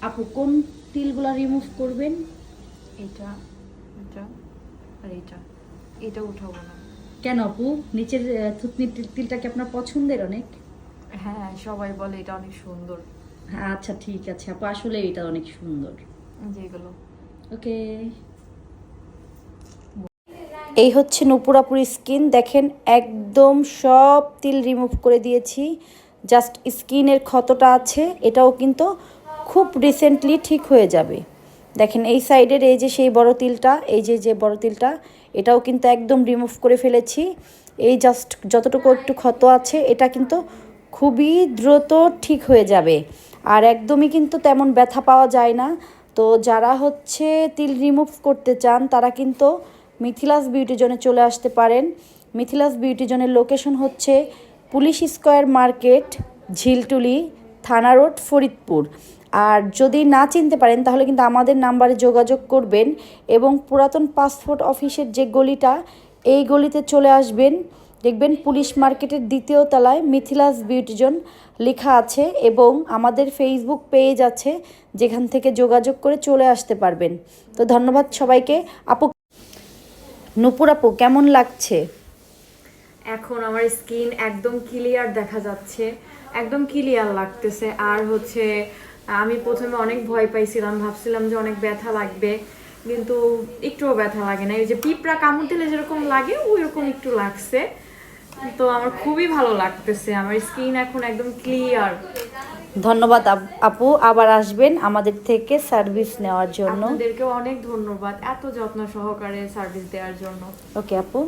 আপু কোন তিলগুলা রিমুভ করবেন? এটা এটা আর এটা উঠাবো না। কেন আপু, নিচের থুতনির তিলটা কি আপনার পছন্দের অনেক? হ্যাঁ, সবাই বলে এটা অনেক সুন্দর। আচ্ছা ঠিক আছে আপু, আসলে এটা অনেক সুন্দর। যেগুলো ওকে, এই হচ্ছে নুপুরাপুর স্কিন। দেখেন একদম সব তিল রিমুভ করে দিয়েছি, জাস্ট স্কিনের ক্ষতটা আছে, এটাও কিন্তু খুব রিসেন্টলি ঠিক হয়ে যাবে। দেখেন এই সাইডের এই যে সেই বড় তিলটা, এই যে যে বড় তিলটা, এটাও কিন্তু একদম রিমুভ করে ফেলেছি। এই জাস্ট যতটুকু একটু ক্ষত আছে এটা কিন্তু খুবই দ্রুত ঠিক হয়ে যাবে, আর একদমই কিন্তু তেমন ব্যথা পাওয়া যায় না। তো যারা হচ্ছে তিল রিমুভ করতে চান তারা কিন্তু মিথিলাস বিউটি জোনে চলে আসতে পারেন। মিথিলাস বিউটি জোনের লোকেশন হচ্ছে পুলিশ স্কোয়ার মার্কেট, ঝিলটুলি, থানা রোড, ফরিদপুর। আর যদি না চিনতে পারেন তাহলে কিন্তু আমাদের নাম্বারে যোগাযোগ করবেন এবং পুরাতন পাসপোর্ট অফিসের যে গলিটা, এই গলিতে চলে আসবেন। দেখবেন পুলিশ মার্কেটের দ্বিতীয় তলায় মিথিলাস বিউটি জোন লেখা আছে এবং আমাদের ফেসবুক পেজ আছে, যেখান থেকে যোগাযোগ করে চলে আসতে পারবেন। তো ধন্যবাদ সবাইকে। আপু, নূপুর আপু কেমন লাগছে? এখন আমার স্কিন একদম ক্লিয়ার দেখা যাচ্ছে, একদম ক্লিয়ার লাগতেছে। আর হচ্ছে আমি প্রথমে অনেক ভয় পাইছিলাম, ভাবছিলাম যে অনেক ব্যথা লাগবে, কিন্তু একটুও ব্যথা লাগে না। এই যে পিঁপড়া কামড় দিলে যেরকম লাগে ওই রকম একটু লাগছে। তো আমার খুবই ভালো লাগতেছে, আমার স্কিন এখন একদম ক্লিয়ার। ধন্যবাদ আপু, আবার আসবেন আমাদের থেকে সার্ভিস নেওয়ার জন্য। আপনাদেরকেও অনেক ধন্যবাদ এত যত্ন সহকারে সার্ভিস দেওয়ার জন্য। ওকে আপু।